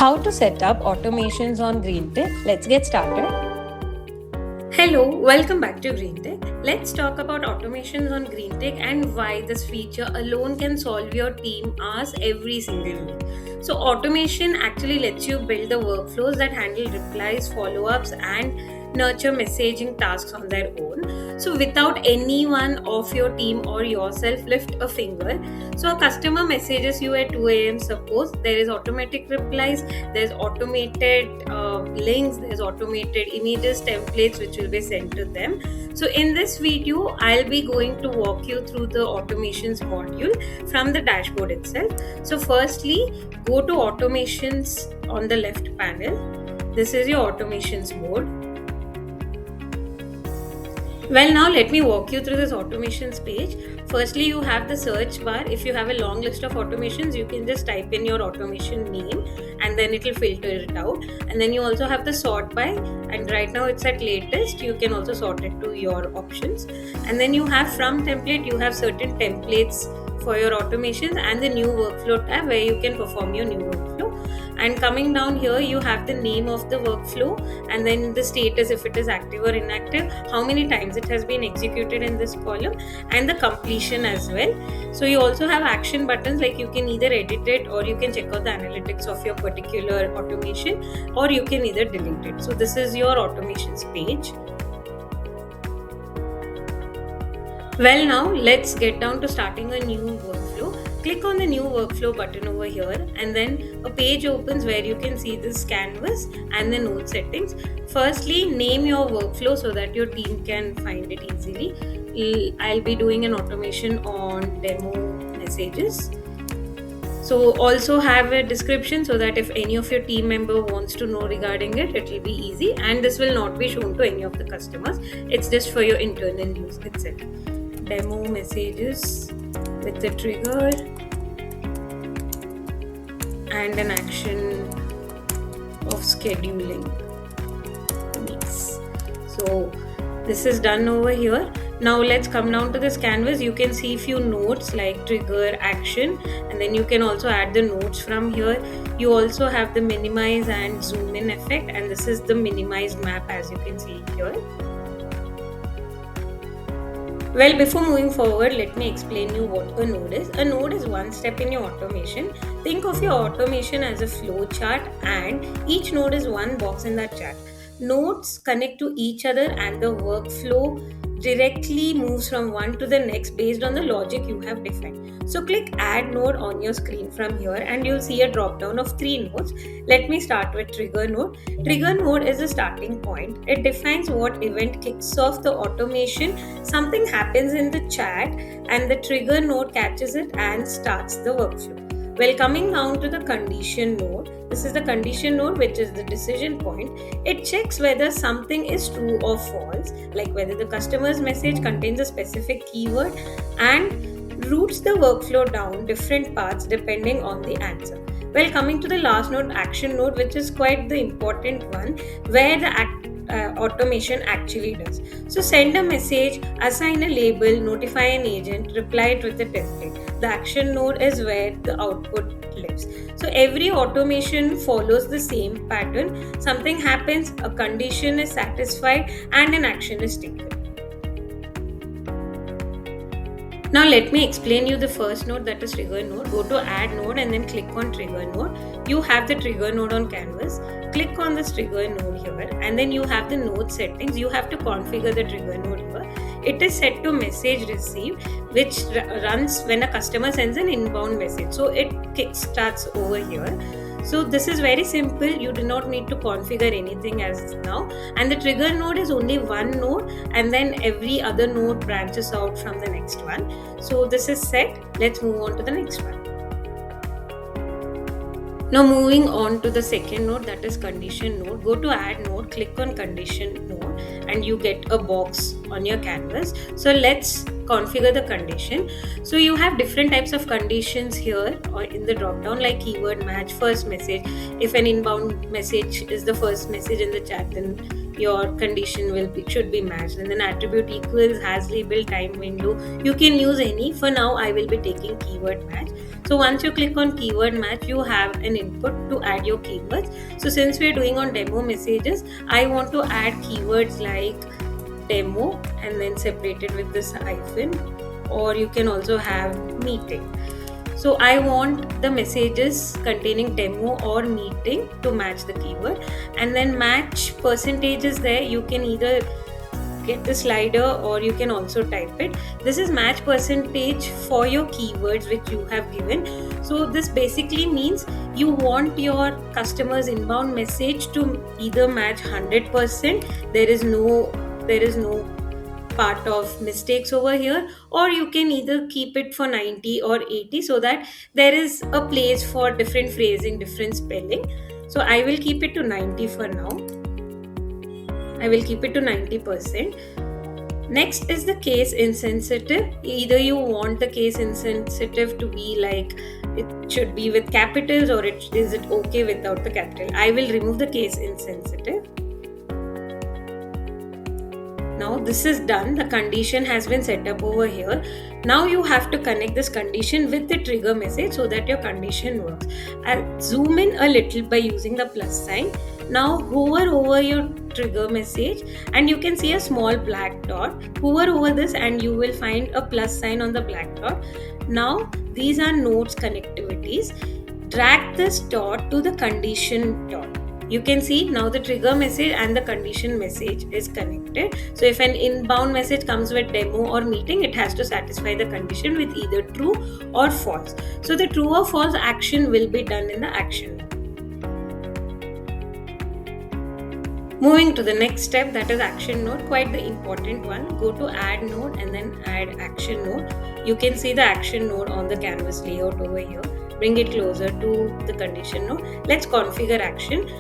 How to set up automations on GreenTech. Let's get started. Hello, welcome back to GreenTech. Let's talk about automations on GreenTech and why this feature alone can solve your team asks every single day. So, automation actually lets you build the workflows that handle replies, follow ups, and nurture messaging tasks on their own. So, without anyone of your team or yourself lift a finger. So, a customer messages you at 2 a.m. Suppose there is automatic replies, there's automated links, there's automated images, templates which will be sent to them. So in this video I'll be going to walk you through the automations module from the dashboard itself. So firstly, go to automations on the left panel. This is your automations mode. Well, now let me walk you through this automations page. Firstly, you have the search bar. If you have a long list of automations, you can just type in your automation name and then it will filter it out. And then you also have the sort by, and right now it's at latest. You can also sort it to your options. And then you have from template, you have certain templates for your automations and the new workflow tab where you can perform your new workflow. And coming down here, you have the name of the workflow and then the status, if it is active or inactive, how many times it has been executed in this column, and the completion as well. So you also have action buttons, like you can either edit it or you can check out the analytics of your particular automation, or you can either delete it. So this is your automations page. Well, now let's get down to starting a new workflow. Click on the new workflow button over here, and then a page opens where you can see this canvas and the node settings. Firstly, name your workflow so that your team can find it easily. I'll be doing an automation on demo messages. So also have a description so that if any of your team member wants to know regarding it, it will be easy, and this will not be shown to any of the customers. It's just for your internal use itself. Demo messages with the trigger and an action of scheduling. Nice. So this is done over here. Now let's come down to this canvas. You can see few notes like trigger, action, and then you can also add the notes from here. You also have the minimize and zoom in effect, and this is the minimized map as you can see here. Well, before moving forward, let me explain you what a node is. A node is one step in your automation. Think of your automation as a flow chart, and each node is one box in that chart. Nodes connect to each other and the workflow directly moves from one to the next based on the logic you have defined. So click add node on your screen from here and you'll see a drop down of 3 nodes. Let me start with trigger node. Trigger node is a starting point. It defines what event kicks off the automation. Something happens in the chat and the trigger node catches it and starts the workflow. Well, coming down to the condition node, this is the condition node, which is the decision point. It checks whether something is true or false, like whether the customer's message contains a specific keyword, and routes the workflow down different paths depending on the answer. Well, coming to the last node, action node, which is quite the important one, where the automation actually does. So send a message, assign a label, notify an agent, reply it with a template. The action node is where the output lives. So every automation follows the same pattern. Something happens, a condition is satisfied, and an action is taken. Now let me explain you the first node, that is trigger node. Go to add node and then click on trigger node. You have the trigger node on canvas. Click on this trigger node here and then you have the node settings. You have to configure the trigger node here. It is set to message received, which runs when a customer sends an inbound message. So it starts over here. So this is very simple. You do not need to configure anything as now. And the trigger node is only one node and then every other node branches out from the next one. So this is set. Let's move on to the next one. Now moving on to the second node, that is condition node. Go to add node, click on condition node and you get a box on your canvas. So let's configure the condition. So you have different types of conditions here or in the drop down, like keyword match, first message. If an inbound message is the first message in the chat, then your condition should be matched. And then attribute equals, has label, time window. You can use any. For now I will be taking keyword match. So once you click on keyword match, you have an input to add your keywords. So since we are doing on demo messages, I want to add keywords like demo and then separated with this hyphen, or you can also have meeting. So I want the messages containing demo or meeting to match the keyword, and then match percentages. There you can either get the slider or you can also type it. This is match percentage for your keywords which you have given. So this basically means you want your customers inbound message to either match 100%, there is no part of mistakes over here, or you can either keep it for 90 or 80, so that there is a place for different phrasing, different spelling. So I will keep it to 90 for now. I will keep it to 90%. Next is the case insensitive. Either you want the case insensitive to be like it should be with capitals, or is it okay without the capital. I will remove the case insensitive. Now this is done. The condition has been set up over here. Now you have to connect this condition with the trigger message so that your condition works. I'll zoom in a little by using the plus sign. Now hover over your trigger message and you can see a small black dot. Hover over this and you will find a plus sign on the black dot. Now these are nodes connectivities. Drag this dot to the condition dot. You can see now the trigger message and the condition message is connected. So if an inbound message comes with demo or meeting, it has to satisfy the condition with either true or false. So the true or false action will be done in the action. Moving to the next step, that is action node, quite the important one. Go to add node and then add action node. You can see the action node on the canvas layout over here. Bring it closer to the condition node. Let's configure action.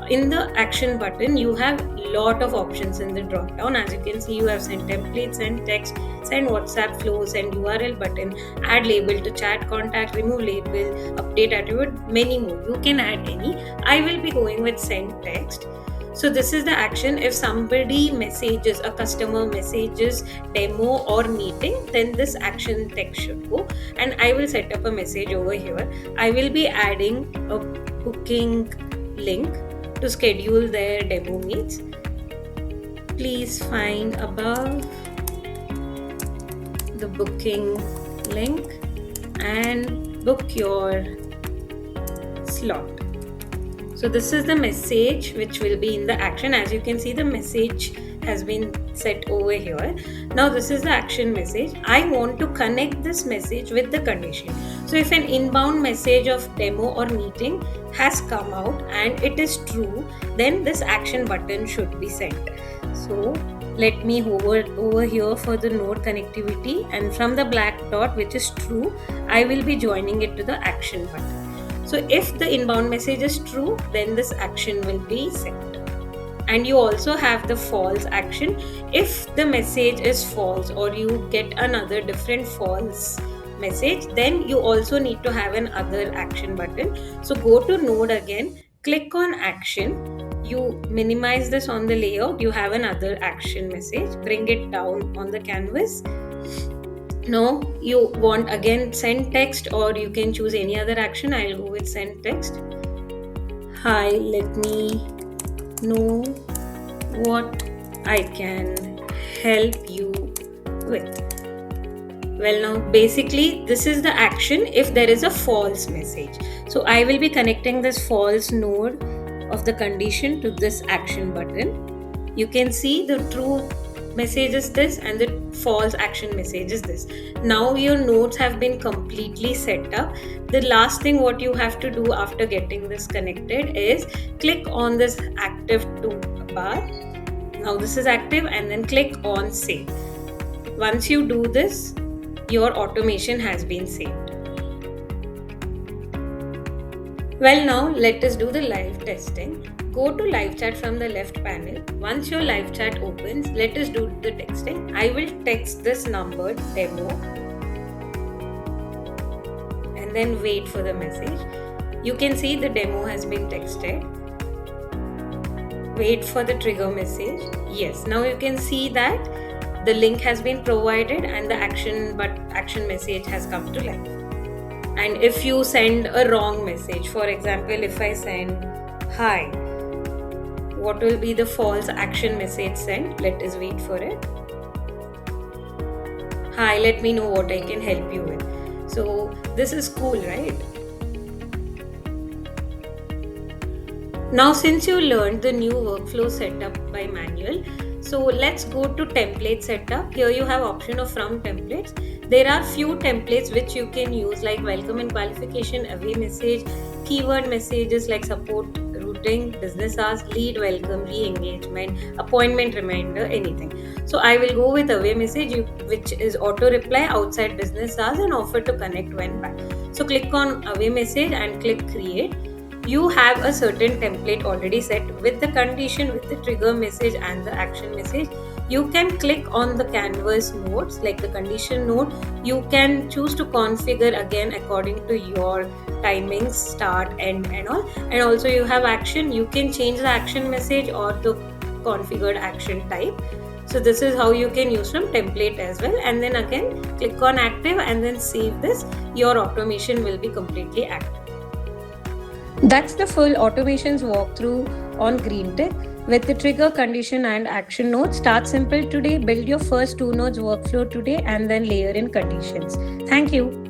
In the action button, you have lot of options in the drop down. As you can see, you have send template, send text, send WhatsApp flow, send URL button, add label to chat contact, remove label, update attribute, many more. You can add any. I will be going with send text. So this is the action. If somebody messages, a customer messages demo or meeting, then this action text should go. And I will set up a message over here. I will be adding a booking link to schedule their demo meets. Please find above the booking link and book your slot. So this is the message which will be in the action. As you can see, the message has been set over here. Now this is the action message. I want to connect this message with the condition. So if an inbound message of demo or meeting has come out and it is true, then this action button should be sent. So let me hover over here for the node connectivity, and from the black dot which is true, I will be joining it to the action button. So if the inbound message is true, then this action will be sent. And you also have the false action. If the message is false or you get another different false message, then you also need to have an other action button. So go to node again, click on action. You minimize this on the layout, you have another action message. Bring it down on the canvas. Now you want again send text, or you can choose any other action. I'll go with send text. Hi, let me know what I can help you with. Well, now basically this is the action if there is a false message. So I will be connecting this false node of the condition to this action button. You can see the true message is this and the false action message is this. Now your nodes have been completely set up. The last thing what you have to do after getting this connected is click on this active toolbar. Now this is active, and then click on save. Once you do this, your automation has been saved. Well, now let us do the live testing. Go to live chat from the left panel. Once your live chat opens, let us do the texting. I will text this number demo and then wait for the message. You can see the demo has been texted. Wait for the trigger message. Yes, now you can see that the link has been provided and the action message has come to life. And if you send a wrong message, for example, if I send hi, what will be the false action message sent? Let us wait for it. Hi, let me know what I can help you with. So this is cool, right? Now, since you learned the new workflow setup by manual, so let's go to template setup. Here you have option of from templates. There are few templates which you can use, like welcome and qualification, away message, keyword messages like support, routing, business hours, lead welcome, re-engagement, appointment reminder, anything. So I will go with away message, which is auto reply outside business hours and offer to connect when back. So click on away message and click create. You have a certain template already set with the condition, with the trigger message and the action message. You can click on the canvas nodes like the condition node. You can choose to configure again according to your timings, start, end and all. And also you have action. You can change the action message or the configured action type. So this is how you can use from template as well. And then again click on active and then save this. Your automation will be completely active. That's the full automations walkthrough on GreenTick with the trigger, condition and action nodes. Start simple today, build your first 2 nodes workflow today and then layer in conditions. Thank you.